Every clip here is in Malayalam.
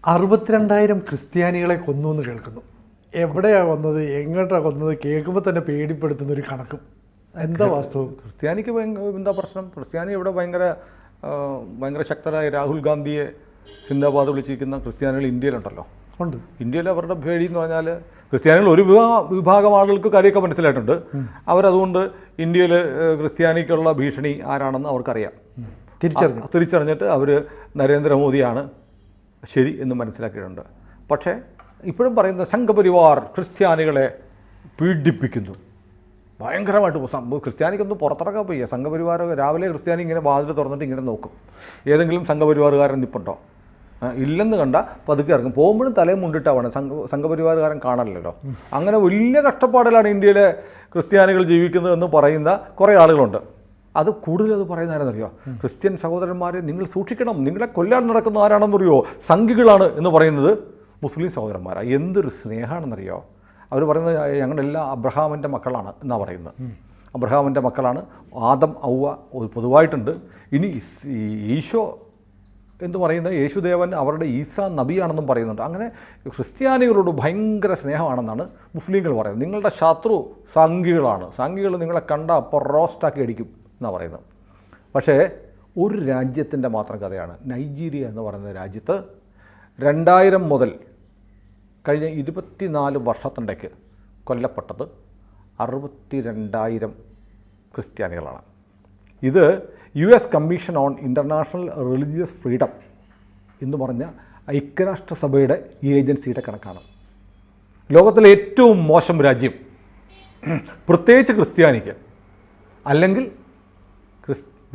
62,000 ക്രിസ്ത്യാനികളെ കൊന്നു എന്ന് കേൾക്കുന്നു. എവിടെയാണ് കൊന്നത്, എങ്ങോട്ടാണ് കൊന്നത്, കേൾക്കുമ്പോൾ തന്നെ പേടിപ്പെടുത്തുന്ന ഒരു കണക്കും. എന്താ വാസ്തവം? ക്രിസ്ത്യാനിക്ക് എന്താ പ്രശ്നം? ക്രിസ്ത്യാനി ഇവിടെ ഭയങ്കര ശക്തരായ രാഹുൽ ഗാന്ധിയെ സിന്ദാബാദ് വിളിച്ചിരിക്കുന്ന ക്രിസ്ത്യാനികൾ ഇന്ത്യയിലുണ്ടല്ലോ. ഉണ്ട്. ഇന്ത്യയിൽ അവരുടെ പേടി എന്ന് പറഞ്ഞാൽ ക്രിസ്ത്യാനികൾ ഒരു വിഭാഗം ആളുകൾക്ക് കാര്യമൊക്കെ മനസ്സിലായിട്ടുണ്ട്. അവരതുകൊണ്ട് ഇന്ത്യയിൽ ക്രിസ്ത്യാനിക്കുള്ള ഭീഷണി ആരാണെന്ന് അവർക്കറിയാം. തിരിച്ചറിഞ്ഞിട്ട് അവർ നരേന്ദ്രമോദിയാണ് ശരി എന്ന് മനസ്സിലാക്കിയിട്ടുണ്ട്. പക്ഷേ ഇപ്പോഴും പറയുന്ന സംഘപരിവാർ ക്രിസ്ത്യാനികളെ പീഡിപ്പിക്കുന്നു ഭയങ്കരമായിട്ട്. ക്രിസ്ത്യാനിക്കൊന്നും പുറത്തിറക്കാൻ വയ്യ. സംഘപരിവാർ രാവിലെ ക്രിസ്ത്യാനി ഇങ്ങനെ വാതിൽ തുറന്നിട്ട് ഇങ്ങനെ നോക്കും, ഏതെങ്കിലും സംഘപരിവാറുകാരൻ നിൽപ്പുണ്ടോ. ഇല്ലെന്ന് കണ്ട പതുക്കെ ഇറങ്ങും. പോകുമ്പോഴും തലയും മുണ്ടിട്ടാണ്. സംഘപരിവാറുകാരൻ കാണാനല്ലോ. അങ്ങനെ വലിയ കഷ്ടപ്പാടിലാണ് ഇന്ത്യയിലെ ക്രിസ്ത്യാനികൾ ജീവിക്കുന്നതെന്ന് പറയുന്ന കുറേ ആളുകളുണ്ട്. അത് കൂടുതലത് പറയുന്ന ആരെന്നറിയോ? ക്രിസ്ത്യൻ സഹോദരന്മാരെ നിങ്ങൾ സൂക്ഷിക്കണം, നിങ്ങളെ കൊല്ലാൻ നടക്കുന്ന ആരാണെന്നറിയോ? സംഘികളാണ് എന്ന് പറയുന്നത് മുസ്ലിം സഹോദരന്മാരാണ്. എന്തൊരു സ്നേഹമാണെന്നറിയോ? അവർ പറയുന്നത് ഞങ്ങളെല്ലാം അബ്രഹാമിൻ്റെ മക്കളാണ് എന്നാണ് പറയുന്നത്. അബ്രഹാമിൻ്റെ മക്കളാണ്. ആദം ഔവ പൊതുവായിട്ടുണ്ട്. ഇനി ഈശോ എന്ന് പറയുന്നത് യേശുദേവൻ അവരുടെ ഈസാ നബിയാണെന്നും പറയുന്നുണ്ട്. അങ്ങനെ ക്രിസ്ത്യാനികളോട് ഭയങ്കര സ്നേഹമാണെന്നാണ് മുസ്ലിങ്ങൾ പറയുന്നത്. നിങ്ങളുടെ ശത്രു സംഘികളാണ്, സംഘികൾ നിങ്ങളെ കണ്ട അപ്പോൾ റോസ്റ്റാക്കി അടിക്കും എന്നാണ് പറയുന്നത്. പക്ഷേ ഒരു രാജ്യത്തിൻ്റെ മാത്രം കഥയാണ്. നൈജീരിയ എന്ന് പറയുന്ന രാജ്യത്ത് 2000 മുതൽ കഴിഞ്ഞ 24 വർഷത്തിനിടയ്ക്ക് കൊല്ലപ്പെട്ടത് 62,000 ക്രിസ്ത്യാനികളാണ്. ഇത് US commission on international religious freedom എന്ന് പറഞ്ഞ ഐക്യരാഷ്ട്രസഭയുടെ ഏജൻസിയുടെ കണക്കാണ്. ലോകത്തിലെ ഏറ്റവും മോശം രാജ്യം, പ്രത്യേകിച്ച് ക്രിസ്ത്യാനിക്ക് അല്ലെങ്കിൽ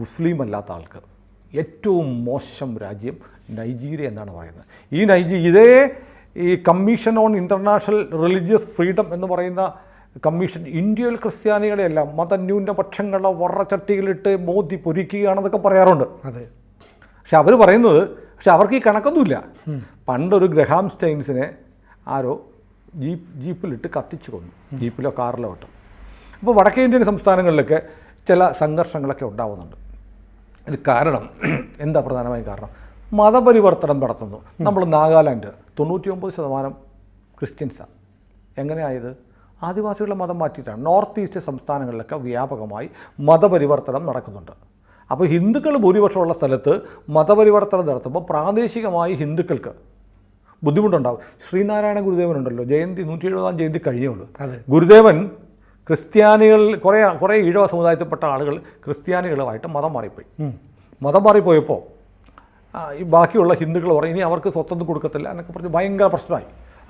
മുസ്ലിം അല്ലാത്ത ആൾക്ക് ഏറ്റവും മോശം രാജ്യം നൈജീരിയ എന്നാണ് പറയുന്നത്. ഈ commission on international religious freedom എന്ന് പറയുന്ന കമ്മീഷൻ ഇന്ത്യയിൽ ക്രിസ്ത്യാനികളെയെല്ലാം മതന്യൂനപക്ഷങ്ങളെ വറച്ചട്ടിയിലിട്ട് മോദി പൊരിക്കുകയാണെന്നൊക്കെ പറയാറുണ്ട്. അതെ. പക്ഷെ അവർ പറയുന്നത്, പക്ഷെ അവർക്ക് ഈ കണക്കൊന്നുമില്ല. പണ്ടൊരു ഗ്രഹാം സ്റ്റൈൻസിനെ ആരോ ജീപ്പിലിട്ട് കത്തിച്ചു കൊന്നു, ജീപ്പിലോ കാറിലോ ഇട്ട്. അപ്പോൾ വടക്കേ ഇന്ത്യൻ സംസ്ഥാനങ്ങളിലൊക്കെ ചില സംഘർഷങ്ങളൊക്കെ ഉണ്ടാവുന്നുണ്ട്. ഇത് കാരണം എന്താ? പ്രധാനമായും കാരണം മതപരിവർത്തനം നടത്തുന്നു. നമ്മൾ നാഗാലാൻഡ് 99% ക്രിസ്ത്യൻസാണ്. എങ്ങനെയായത്? ആദിവാസികളുടെ മതം മാറ്റിയിട്ടാണ്. നോർത്ത് ഈസ്റ്റ് സംസ്ഥാനങ്ങളിലൊക്കെ വ്യാപകമായി മതപരിവർത്തനം നടക്കുന്നുണ്ട്. അപ്പോൾ ഹിന്ദുക്കൾ ഭൂരിപക്ഷമുള്ള സ്ഥലത്ത് മതപരിവർത്തനം നടത്തുമ്പോൾ പ്രാദേശികമായി ഹിന്ദുക്കൾക്ക് ബുദ്ധിമുട്ടുണ്ടാകും. ശ്രീനാരായണ ഗുരുദേവനുണ്ടല്ലോ, ജയന്തി 170-ാം ജയന്തി കഴിഞ്ഞുള്ളൂ. ഗുരുദേവൻ ക്രിസ്ത്യാനികൾ കുറേ ഈഴവ സമുദായത്തിൽപ്പെട്ട ആളുകൾ ക്രിസ്ത്യാനികളുമായിട്ട് മതം മാറിപ്പോയപ്പോൾ ഈ ബാക്കിയുള്ള ഹിന്ദുക്കൾ പറയും ഇനി അവർക്ക് സ്വത്തൊന്നും കൊടുക്കത്തില്ല എന്നൊക്കെ പറഞ്ഞ് ഭയങ്കര പ്രശ്നമായി.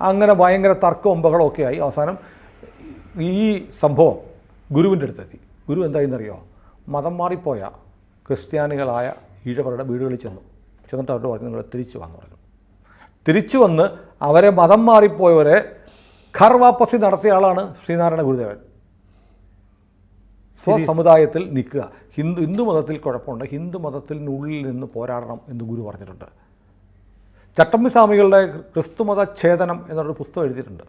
അങ്ങനെ ഭയങ്കര തർക്കവും ബഹളമൊക്കെ ആയി. അവസാനം ഈ സംഭവം ഗുരുവിൻ്റെ അടുത്തെത്തി. ഗുരു എന്തായെന്നറിയോ? മതം മാറിപ്പോയ ക്രിസ്ത്യാനികളായ ഈഴവരുടെ വീടുകളിൽ ചെന്നിട്ട് അവരോട് പറഞ്ഞു നിങ്ങൾ തിരിച്ചു വന്നു പറഞ്ഞു. തിരിച്ചു വന്ന് അവരെ മതം മാറിപ്പോയവരെ ഘർ വാപ്പസി നടത്തിയ ആളാണ് ശ്രീനാരായണ ഗുരുദേവൻ. സ്വസമുദായത്തിൽ നിൽക്കുക. ഹിന്ദു മതത്തിൽ കുഴപ്പമുണ്ട്, ഹിന്ദു മതത്തിനുള്ളിൽ നിന്ന് പോരാടണം എന്ന് ഗുരു പറഞ്ഞിട്ടുണ്ട്. ചട്ടമ്പി സ്വാമികളുടെ ക്രിസ്തുമത ഛേദനം എന്നൊരു പുസ്തകം എഴുതിയിട്ടുണ്ട്.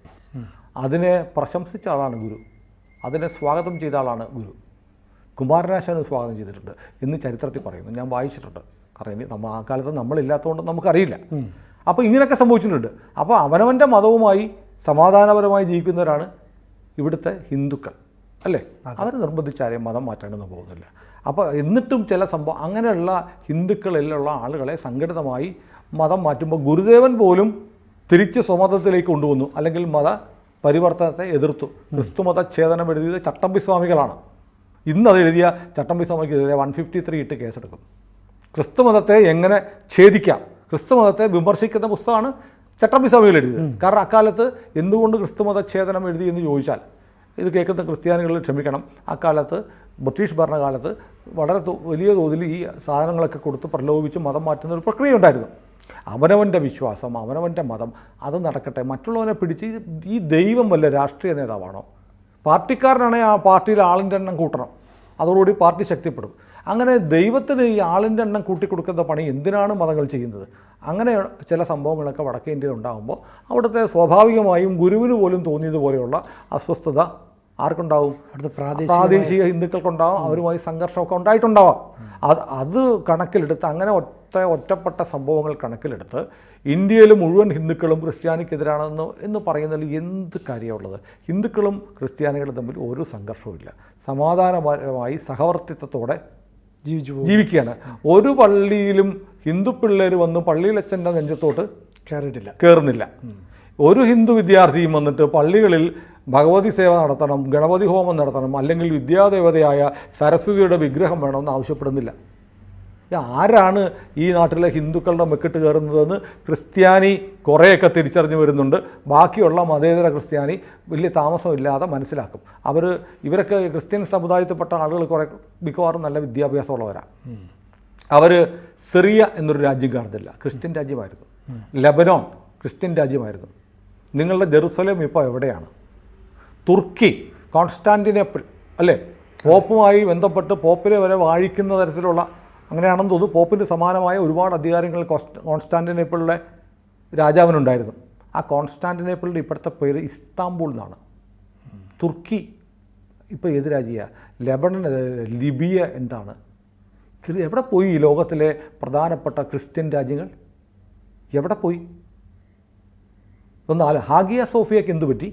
അതിനെ പ്രശംസിച്ച ആളാണ് ഗുരു, അതിനെ സ്വാഗതം ചെയ്ത ആളാണ് ഗുരു. കുമാരനാശാനെ സ്വാഗതം ചെയ്തിട്ടുണ്ട് എന്ന് ചരിത്രത്തിൽ പറയുന്നു. ഞാൻ വായിച്ചിട്ടുണ്ട്. കാരണം ആ കാലത്ത് നമ്മളില്ലാത്തതുകൊണ്ട് നമുക്കറിയില്ല. അപ്പോൾ ഇങ്ങനെയൊക്കെ സംഭവിച്ചിട്ടുണ്ട്. അപ്പോൾ അവനവൻ്റെ മതവുമായി സമാധാനപരമായി ജീവിക്കുന്നവരാണ് ഇവിടുത്തെ ഹിന്ദുക്കൾ, അല്ലേ? അവർ നിർബന്ധിച്ചാരെയും മതം മാറ്റാനൊന്നും പോകുന്നില്ല. അപ്പോൾ എന്നിട്ടും ചില സംഭവം അങ്ങനെയുള്ള ഹിന്ദുക്കളിലുള്ള ആളുകളെ സംഘടിതമായി മതം മാറ്റുമ്പോൾ ഗുരുദേവൻ പോലും തിരിച്ച് സ്വമതത്തിലേക്ക് കൊണ്ടുവന്നു, അല്ലെങ്കിൽ മത പരിവർത്തനത്തെ എതിർത്തു. ക്രിസ്തുമത ഛേദനം എഴുതിയത് ചട്ടമ്പി സ്വാമികളാണ്. ഇന്നത് എഴുതിയ ചട്ടമ്പി സ്വാമിക്കെതിരെ 153 ഇട്ട് കേസെടുക്കും. ക്രിസ്തുമതത്തെ എങ്ങനെ ഛേദിക്കാം, ക്രിസ്തുമതത്തെ വിമർശിക്കുന്ന പുസ്തകമാണ് ചട്ടമ്പി സ്വാമികൾ എഴുതിയത്. കാരണം അക്കാലത്ത് എന്തുകൊണ്ട് ക്രിസ്തുമത ഛേദനം എഴുതി എന്ന് ചോദിച്ചാൽ, ഇത് കേൾക്കുന്ന ക്രിസ്ത്യാനികളിൽ ക്ഷമിക്കണം, അക്കാലത്ത് ബ്രിട്ടീഷ് ഭരണകാലത്ത് വളരെ വലിയ തോതിൽ ഈ സാധനങ്ങളൊക്കെ കൊടുത്ത് പ്രലോഭിച്ച് മതം മാറ്റുന്ന ഒരു പ്രക്രിയ ഉണ്ടായിരുന്നു. അവനവൻ്റെ വിശ്വാസം, അവനവൻ്റെ മതം, അത് നടക്കട്ടെ. മറ്റുള്ളവനെ പിടിച്ച് ഈ ദൈവം വല്ല രാഷ്ട്രീയ നേതാവാണോ? പാർട്ടിക്കാരനാണെങ്കിൽ ആ പാർട്ടിയിൽ ആളിൻ്റെ എണ്ണം കൂട്ടണം, അതോടുകൂടി പാർട്ടി ശക്തിപ്പെടും. അങ്ങനെ ദൈവത്തിന് ഈ ആളിൻ്റെ എണ്ണം കൂട്ടിക്കൊടുക്കുന്ന പണി എന്തിനാണ് മതങ്ങൾ ചെയ്യുന്നത്? അങ്ങനെ ചില സംഭവങ്ങളൊക്കെ വടക്കേ ഇന്ത്യയിൽ ഉണ്ടാകുമ്പോൾ അവിടുത്തെ സ്വാഭാവികമായും ഗുരുവിന് പോലും തോന്നിയതുപോലെയുള്ള അസ്വസ്ഥത ആർക്കുണ്ടാവും? പ്രാദേശിക ഹിന്ദുക്കൾക്കുണ്ടാവും. അവരുമായി സംഘർഷമൊക്കെ ഉണ്ടായിട്ടുണ്ടാവാം. അത് കണക്കിലെടുത്ത് അങ്ങനെ ഒറ്റപ്പെട്ട സംഭവങ്ങൾ കണക്കിലെടുത്ത് ഇന്ത്യയിൽ മുഴുവൻ ഹിന്ദുക്കളും ക്രിസ്ത്യാനിക്കെതിരാണെന്ന് പറയുന്നതിൽ എന്ത് കാര്യമുള്ളത്? ഹിന്ദുക്കളും ക്രിസ്ത്യാനികളും തമ്മിൽ ഒരു സംഘർഷവുമില്ല, സമാധാനപരമായി സഹവർത്തിത്വത്തോടെ ജീവിക്കുകയാണ്. ഒരു പള്ളിയിലും ഹിന്ദു പിള്ളേർ വന്ന് പള്ളിയിലച്ഛൻ്റെ നെഞ്ചത്തോട്ട് കയറുന്നില്ല. ഒരു ഹിന്ദു വിദ്യാർത്ഥിയും വന്നിട്ട് പള്ളികളിൽ ഭഗവതി സേവ നടത്തണം, ഗണപതി ഹോമം നടത്തണം, അല്ലെങ്കിൽ വിദ്യാദേവതയായ സരസ്വതിയുടെ വിഗ്രഹം വേണമെന്ന് ആവശ്യപ്പെടുന്നില്ല. ആരാണ് ഈ നാട്ടിലെ ഹിന്ദുക്കളുടെ മെക്കിട്ട് കയറുന്നതെന്ന് ക്രിസ്ത്യാനി കുറേയൊക്കെ തിരിച്ചറിഞ്ഞു വരുന്നുണ്ട്. ബാക്കിയുള്ള മതേതര ക്രിസ്ത്യാനി വലിയ താമസമില്ലാതെ മനസ്സിലാക്കും. ഇവരൊക്കെ ക്രിസ്ത്യൻ സമുദായത്തിൽപ്പെട്ട ആളുകൾ മിക്കവാറും നല്ല വിദ്യാഭ്യാസമുള്ളവരാണ്. അവർ സിറിയ എന്നൊരു രാജ്യം കാണുന്നില്ല, ക്രിസ്ത്യൻ രാജ്യമായിരുന്നു. ലെബനോൻ ക്രിസ്ത്യൻ രാജ്യമായിരുന്നു. നിങ്ങളുടെ ജെറുസലേം ഇപ്പോൾ എവിടെയാണ്? തുർക്കി, കോൺസ്റ്റാന്റിനോപ്പിൾ അല്ലേ, പോപ്പുമായി ബന്ധപ്പെട്ട് പോപ്പിനെ വരെ വാഴിക്കുന്ന തരത്തിലുള്ള, അങ്ങനെയാണെന്ന് തോന്നുന്നു, പോപ്പിന് സമാനമായ ഒരുപാട് അധികാരങ്ങൾ കോൺസ്റ്റാന്റിനോപ്പിളിലെ രാജാവിനുണ്ടായിരുന്നു. ആ കോൺസ്റ്റാന്റിനോപ്പിളിൻ്റെ ഇപ്പോഴത്തെ പേര് ഇസ്താംബൂൾ എന്നാണ്. തുർക്കി ഇപ്പോൾ ഏത് രാജ്യമാണ്? ലെബനൻ, ലിബിയ എന്താണ്? എവിടെ പോയി ഈ ലോകത്തിലെ പ്രധാനപ്പെട്ട ക്രിസ്ത്യൻ രാജ്യങ്ങൾ? എവിടെ പോയി? ഹാഗിയ സോഫിയക്ക് എന്ത് പറ്റി?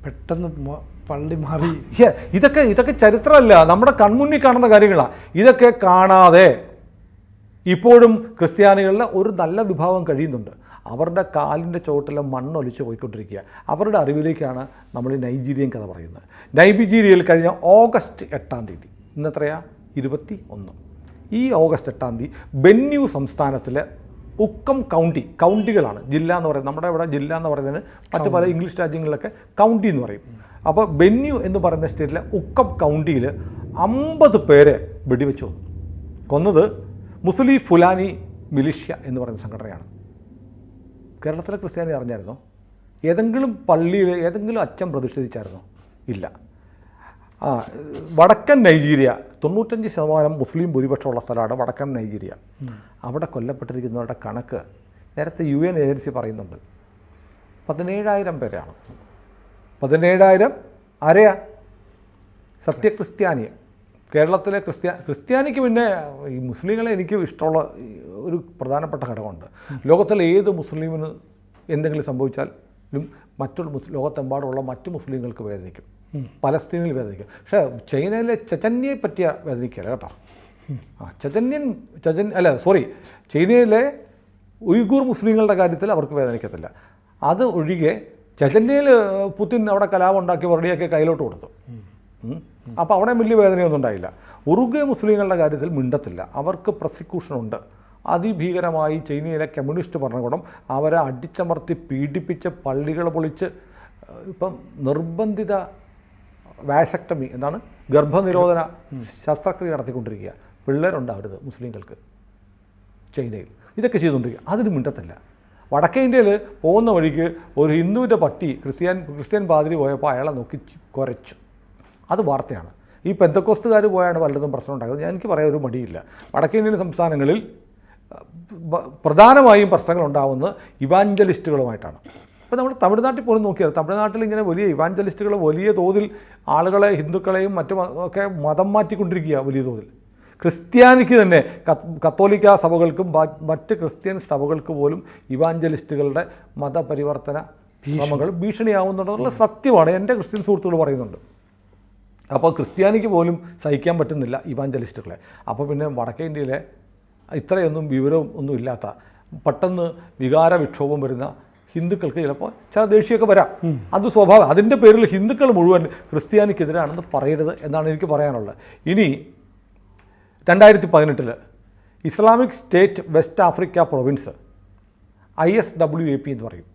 പെട്ടെന്ന് പള്ളി മാറി. ഇതൊക്കെ ചരിത്രമല്ല, നമ്മുടെ കൺമുന്നിൽ കാണുന്ന കാര്യങ്ങളാണ്. ഇതൊക്കെ കാണാതെ ഇപ്പോഴും ക്രിസ്ത്യാനികളിലെ ഒരു നല്ല വിഭാഗം കഴിയുന്നുണ്ട്. അവരുടെ കാലിൻ്റെ ചുവട്ടിലെ മണ്ണൊലിച്ച് പോയിക്കൊണ്ടിരിക്കുക. അവരുടെ അറിവിലേക്കാണ് നമ്മൾ ഈ നൈജീരിയൻ കഥ പറയുന്നത്. നൈജീരിയയിൽ കഴിഞ്ഞ ഓഗസ്റ്റ് 8-ാം തീയതി, ഇന്നെത്രയാ 21, ഈ ഓഗസ്റ്റ് 8-ാം തീയതി ബെന്യു സംസ്ഥാനത്തിലെ ഉക്കം കൗണ്ടികളാണ്, ജില്ല എന്ന് പറയുന്നത്. നമ്മുടെ ഇവിടെ ജില്ല എന്ന് പറയുന്നതിന് മറ്റു പല ഇംഗ്ലീഷ് രാജ്യങ്ങളിലൊക്കെ കൗണ്ടി എന്ന് പറയും. അപ്പോൾ ബെന്യു എന്ന് പറയുന്ന സ്റ്റേറ്റിലെ ഉക്കം കൗണ്ടിയിൽ 50 പേരെ വെടിവെച്ച് കൊന്നത് മുസ്ലിം ഫുലാനി മിലിഷ്യ എന്ന് പറയുന്ന സംഘടനയാണ്. കേരളത്തിലെ ക്രിസ്ത്യാനി അറിഞ്ഞായിരുന്നോ? ഏതെങ്കിലും പള്ളിയിൽ ഏതെങ്കിലും അച്ഛൻ പ്രതിഷേധിച്ചായിരുന്നോ? ഇല്ല. വടക്കൻ നൈജീരിയ 95% മുസ്ലിം ഭൂരിപക്ഷമുള്ള സ്ഥലമാണ് വടക്കൻ നൈജീരിയ. അവിടെ കൊല്ലപ്പെട്ടിരിക്കുന്നവരുടെ കണക്ക് നേരത്തെ UN ഏജൻസി പറയുന്നുണ്ട്, 17,000 പേരാണ്. 17,000 ആരെയാ? സത്യക്രിസ്ത്യാനി. കേരളത്തിലെ ക്രിസ്ത്യാനിക്ക് പിന്നെ ഈ മുസ്ലിങ്ങളെ എനിക്ക് ഇഷ്ടമുള്ള ഒരു പ്രധാനപ്പെട്ട ഘടകമുണ്ട്. ലോകത്തിലെ ഏത് മുസ്ലിമിന് എന്തെങ്കിലും സംഭവിച്ചാലും ലോകത്തെമ്പാടുമുള്ള മറ്റു മുസ്ലിങ്ങൾക്ക് വേദനിക്കും, പലസ്തീനിൽ വേദനിക്കും. പക്ഷേ ചൈനയിലെ ചെച്ചന്യെ പറ്റിയ വേദനിക്കല്ല കേട്ടോ. ചൈനയിലെ ഉയ്ഗൂർ മുസ്ലിങ്ങളുടെ കാര്യത്തിൽ അവർക്ക് വേദനിക്കത്തില്ല. അത് ഒഴികെ ചെച്ചന്യയിൽ പുതിൻ അവിടെ കലാപം ഉണ്ടാക്കി വറുടിയൊക്കെ കയ്യിലോട്ട് കൊടുത്തു. അപ്പോൾ അവിടെ വലിയ വേദനയൊന്നും ഉണ്ടായില്ല. ഉറുഗ്വേ മുസ്ലിങ്ങളുടെ കാര്യത്തിൽ മിണ്ടത്തില്ല, അവർക്ക് പ്രോസിക്യൂഷനുണ്ട്. അതിഭീകരമായി ചൈനയിലെ കമ്മ്യൂണിസ്റ്റ് ഭരണകൂടം അവരെ അടിച്ചമർത്തി പീഡിപ്പിച്ച് പള്ളികൾ പൊളിച്ച് ഇപ്പം നിർബന്ധിത വാസക്ടമി എന്താണ് ഗർഭനിരോധന ശസ്ത്രക്രിയ നടത്തിക്കൊണ്ടിരിക്കുക. പിള്ളേരുണ്ടാവരുത് മുസ്ലിങ്ങൾക്ക് ചൈനയിൽ. ഇതൊക്കെ ചെയ്തുകൊണ്ടിരിക്കുക. അതിന് മിണ്ടത്തില്ല. വടക്കേ ഇന്ത്യയിൽ പോകുന്ന വഴിക്ക് ഒരു ഹിന്ദുവിൻ്റെ പട്ടി ക്രിസ്ത്യൻ പാതിരി പോയപ്പോൾ അയാളെ നോക്കി കുരച്ചു. അത് വാർത്തയാണ്. ഈ പെന്തക്കോസ്തുകാർ പോയാണ് പലതും പ്രശ്നം ഉണ്ടാകുന്നത്. എനിക്ക് പറയാൻ ഒരു മടിയില്ല. വടക്കേ ഇന്ത്യൻ സംസ്ഥാനങ്ങളിൽ പ്രധാനമായും പ്രശ്നങ്ങൾ ഉണ്ടാകുന്നത് ഇവാഞ്ചലിസ്റ്റുകളുമായിട്ടാണ്. ഇപ്പോൾ നമ്മൾ തമിഴ്നാട്ടിൽ പോലും നോക്കിയാൽ തമിഴ്നാട്ടിൽ ഇങ്ങനെ വലിയ ഇവാഞ്ചലിസ്റ്റുകൾ വലിയ തോതിൽ ആളുകളെ, ഹിന്ദുക്കളെയും ഒക്കെ മതം മാറ്റിക്കൊണ്ടിരിക്കുക വലിയ തോതിൽ. ക്രിസ്ത്യാനിക്ക് തന്നെ കത്തോലിക്ക സഭകൾക്കും മറ്റ് ക്രിസ്ത്യൻ സഭകൾക്ക് പോലും ഇവാഞ്ചലിസ്റ്റുകളുടെ മതപരിവർത്തന ശ്രമങ്ങൾ ഭീഷണിയാവുന്നുണ്ടെന്നുള്ള സത്യമാണ്. എൻ്റെ ക്രിസ്ത്യൻ സുഹൃത്തുക്കൾ പറയുന്നുണ്ട്. അപ്പോൾ ക്രിസ്ത്യാനിക്ക് പോലും സഹിക്കാൻ പറ്റുന്നില്ല ഇവാഞ്ചലിസ്റ്റുകളെ. അപ്പോൾ പിന്നെ വടക്കേ ഇന്ത്യയിലെ ഇത്രയൊന്നും വിവരവും ഒന്നും ഇല്ലാത്ത പെട്ടെന്ന് വികാര വിക്ഷോഭം വരുന്ന ഹിന്ദുക്കൾക്ക് ചിലപ്പോൾ ചില ദേഷ്യമൊക്കെ വരാം. അത് സ്വഭാവം. അതിൻ്റെ പേരിൽ ഹിന്ദുക്കൾ മുഴുവൻ ക്രിസ്ത്യാനിക്കെതിരാണെന്ന് പറയരുത് എന്നാണ് എനിക്ക് പറയാനുള്ളത്. ഇനി 2018 Islamic state west Africa province ISWAP എന്ന് പറയും.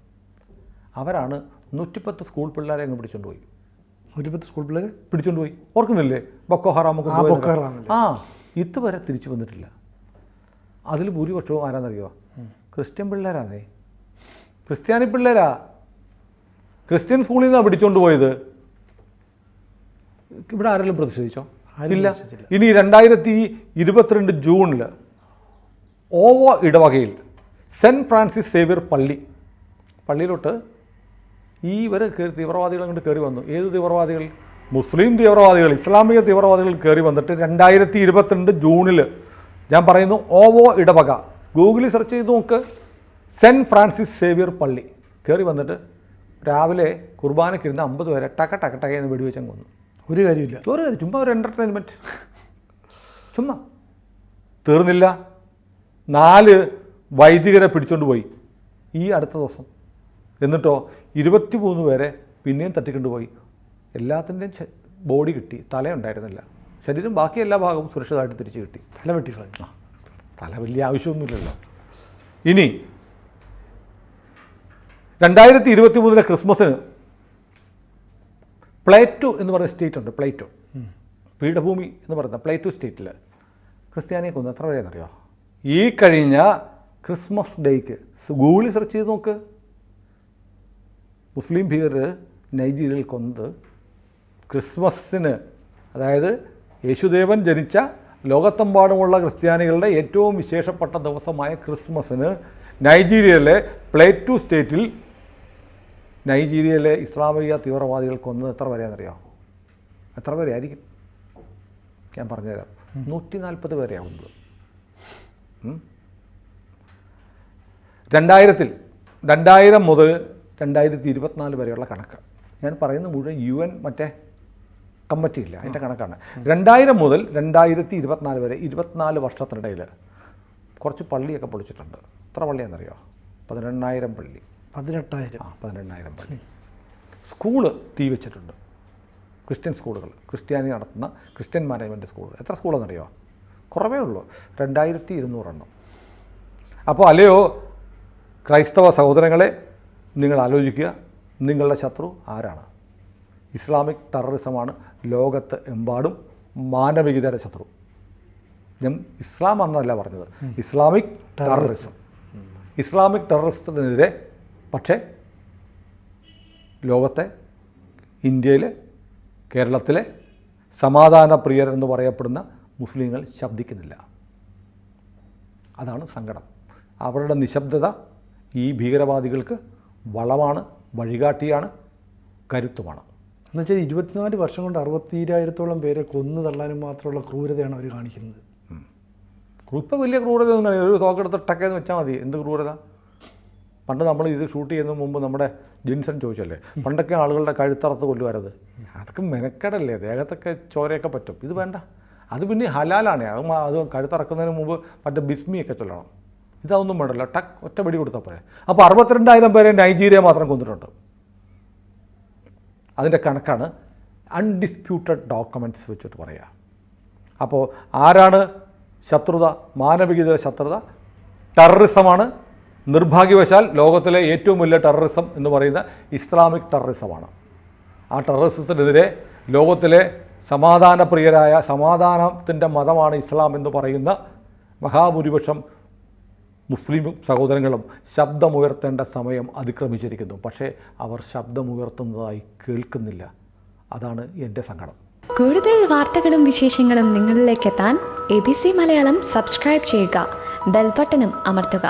അവരാണ് 110 സ്കൂൾ പിള്ളേരെ അങ്ങ് പിടിച്ചുകൊണ്ടുപോയി. 110 സ്കൂൾ പിള്ളേരെ പിടിച്ചുകൊണ്ടുപോയി. ഓർക്കുന്നില്ലേ? ബൊക്കോ ഹറാമൊക്കെ ഇതുവരെ തിരിച്ചു വന്നിട്ടില്ല. അതിൽ ഭൂരിപക്ഷവും ആരാന്നറിയോ? ക്രിസ്ത്യൻ പിള്ളേരാണേ, ക്രിസ്ത്യാനി പിള്ളേരാ. ക്രിസ്ത്യൻ സ്കൂളിൽ നിന്നാണ് പിടിച്ചുകൊണ്ട് പോയത്. ഇവിടെ ആരെങ്കിലും പ്രതിഷേധിച്ചോ? ഇല്ല. ഇനി 2022 ജൂണിൽ ഓവോ ഇടവകയിൽ സെൻറ്റ് ഫ്രാൻസിസ് സേവിയർ പള്ളിയിലോട്ട് തീവ്രവാദികൾ അങ്ങോട്ട് കയറി വന്നു. ഏത് തീവ്രവാദികൾ? മുസ്ലിം തീവ്രവാദികൾ, ഇസ്ലാമിക തീവ്രവാദികൾ കയറി വന്നിട്ട് 2022 ജൂണിൽ, ഞാൻ പറയുന്നു, ഓവോ ഇടവക ഗൂഗിളിൽ സെർച്ച് ചെയ്ത് നോക്ക്, സെൻറ്റ് ഫ്രാൻസിസ് സേവിയർ പള്ളി. കയറി വന്നിട്ട് രാവിലെ കുർബാനയ്ക്കിരുന്ന് 50 പേരെ ടക എന്ന് വെടിവെച്ചങ്ങ് കൊന്നു. ഒരു കാര്യമില്ല, ഒരു കാര്യം, ചുമ്മാ ഒരു എൻ്റർടൈൻമെൻറ്റ്, ചുമ്മാ. തീർന്നില്ല, 4 വൈദികരെ പിടിച്ചുകൊണ്ട് പോയി ഈ അടുത്ത ദിവസം. എന്നിട്ടോ 23 പേരെ പിന്നെയും തട്ടിക്കൊണ്ടുപോയി. എല്ലാത്തിൻ്റെയും ബോഡി കിട്ടി, തലയുണ്ടായിരുന്നില്ല. ശരീരം ബാക്കി എല്ലാ ഭാഗവും സുരക്ഷിതമായിട്ട് തിരിച്ചു കിട്ടി. തല വെട്ടിക്കളഞ്ഞു. തല വലിയ ആവശ്യമൊന്നുമില്ലല്ലോ. ഇനി 2023 ക്രിസ്മസിന് പ്ലേറ്റോ എന്ന് പറയുന്ന സ്റ്റേറ്റ് ഉണ്ട്. പ്ലേറ്റോ പീഠഭൂമി എന്ന് പറയുന്ന പ്ലേറ്റോ സ്റ്റേറ്റിൽ ക്രിസ്ത്യാനിയെ കൊന്നു. എത്ര പേരെന്നറിയോ? ഈ കഴിഞ്ഞ ക്രിസ്മസ് ഡേക്ക് ഗൂഗിളിൽ സെർച്ച് ചെയ്ത് നോക്ക്. മുസ്ലിം ഭീകർ നൈജീരിയയിൽ കൊന്നത് ക്രിസ്മസിന്, അതായത് യേശുദേവൻ ജനിച്ച ലോകത്തെമ്പാടുമുള്ള ക്രിസ്ത്യാനികളുടെ ഏറ്റവും വിശേഷപ്പെട്ട ദിവസമായ ക്രിസ്മസിന് നൈജീരിയയിലെ പ്ലേറ്റോ സ്റ്റേറ്റിൽ നൈജീരിയയിലെ ഇസ്ലാമിക തീവ്രവാദികൾ കൊന്നത് എത്ര പേരെയാണെന്നറിയോ? എത്ര പേരെയായിരിക്കും? ഞാൻ പറഞ്ഞുതരാം. 140 പേരെയാവുന്നത്. 2000 മുതൽ 2024 വരെയുള്ള കണക്ക് ഞാൻ പറയുന്നത് മുഴുവൻ UN മറ്റേ കമ്മിറ്റിയില്ല, അതിൻ്റെ കണക്കാണ്. 2000 മുതൽ 2024 വരെ 24 വർഷത്തിനിടയിൽ കുറച്ച് പള്ളിയൊക്കെ പൊളിച്ചിട്ടുണ്ട്. എത്ര പള്ളിയാണെന്നറിയോ? 18,000 പള്ളി. 18,000 പള്ളി. സ്കൂള് തീ വെച്ചിട്ടുണ്ട്. ക്രിസ്ത്യൻ സ്കൂളുകൾ, ക്രിസ്ത്യാനി നടത്തുന്ന ക്രിസ്ത്യൻ മാനേജ്മെൻറ്റ് സ്കൂളുകൾ. എത്ര സ്കൂളെന്നറിയോ? കുറവേ ഉള്ളൂ, 2200 എണ്ണം. അപ്പോൾ അല്ലയോ ക്രൈസ്തവ സഹോദരങ്ങളെ, നിങ്ങൾ ആലോചിക്കുക, നിങ്ങളുടെ ശത്രു ആരാണ്? ഇസ്ലാമിക് ടെററിസമാണ് ലോകത്ത് എമ്പാടും മാനവികതയുടെ ശത്രു. ഞാൻ ഇസ്ലാം എന്നല്ല പറഞ്ഞത്, ഇസ്ലാമിക് ടെററിസം. ഇസ്ലാമിക് ടെററിസത്തിനെതിരെ പക്ഷേ ലോകത്തെ, ഇന്ത്യയിലെ, കേരളത്തിലെ സമാധാനപ്രിയർ എന്ന് പറയപ്പെടുന്ന മുസ്ലിങ്ങൾ ശബ്ദിക്കുന്നില്ല. അതാണ് സങ്കടം. അവരുടെ നിശബ്ദത ഈ ഭീകരവാദികൾക്ക് വളമാണ്, വഴികാട്ടിയാണ്, കരുത്തുമാണ്. എന്നുവെച്ചാൽ 24 വർഷം കൊണ്ട് 60,000-ഓളം പേരെ കൊന്നു തള്ളാനും മാത്രമുള്ള ക്രൂരതയാണ് അവർ കാണിക്കുന്നത്. ഇപ്പോൾ വലിയ ക്രൂരത ഒന്നും, ഒരു തോക്കെടുത്ത് ടക്കേന്ന് വെച്ചാൽ മതി. എന്ത് ക്രൂരത! പണ്ട് നമ്മൾ ഇത് ഷൂട്ട് ചെയ്യുന്നതിന് മുമ്പ് നമ്മുടെ ജിൻസൺ ചോദിച്ചല്ലേ, പണ്ടൊക്കെ ആളുകളുടെ കഴുത്തറത്ത് കൊല്ലുമാരത്. അതൊക്കെ മെനക്കെടല്ലേ, ദേഹത്തൊക്കെ ചോരയൊക്കെ പറ്റും. ഇത് വേണ്ട, അത് പിന്നെ ഹലാലാണ്. അത് കഴുത്തറക്കുന്നതിന് മുമ്പ് മറ്റേ ബിസ്മിയൊക്കെ ചൊല്ലണം. ഇതൊന്നും വേണ്ടല്ലോ, ഒറ്റ വെടി കൊടുത്താൽ പോരെ. അപ്പോൾ 62,000 പേരെ നൈജീരിയ മാത്രം കൊന്നിട്ടുണ്ട്. അതിൻ്റെ കണക്കാണ് അൺഡിസ്പ്യൂട്ടഡ് ഡോക്യുമെൻറ്റ്സ് വെച്ചിട്ട് പറയുക. അപ്പോൾ ആരാണ് ശത്രുത? മാനവികതയുടെ ശത്രുത ടെററിസമാണ്. നിർഭാഗ്യവശാൽ ലോകത്തിലെ ഏറ്റവും വലിയ ടെററിസം എന്ന് പറയുന്ന ഇസ്ലാമിക് ടെററിസമാണ്. ആ ടെററിസത്തിനെതിരെ ലോകത്തിലെ സമാധാനപ്രിയരായ, സമാധാനത്തിൻ്റെ മതമാണ് ഇസ്ലാം എന്ന് പറയുന്ന മഹാഭൂരിപക്ഷം മുസ്ലിം സഹോദരങ്ങളും ശബ്ദമുയർത്തേണ്ട സമയം അതിക്രമിച്ചിരിക്കുന്നു. പക്ഷേ അവർ ശബ്ദമുയർത്തുന്നതായി കേൾക്കുന്നില്ല. അതാണ് എൻ്റെ സങ്കടം. കൂടുതൽ വാർത്തകളും വിശേഷങ്ങളും നിങ്ങളിലേക്ക് എത്താൻ ABC മലയാളം സബ്സ്ക്രൈബ് ചെയ്യുക, ബെൽ ബട്ടണും അമർത്തുക.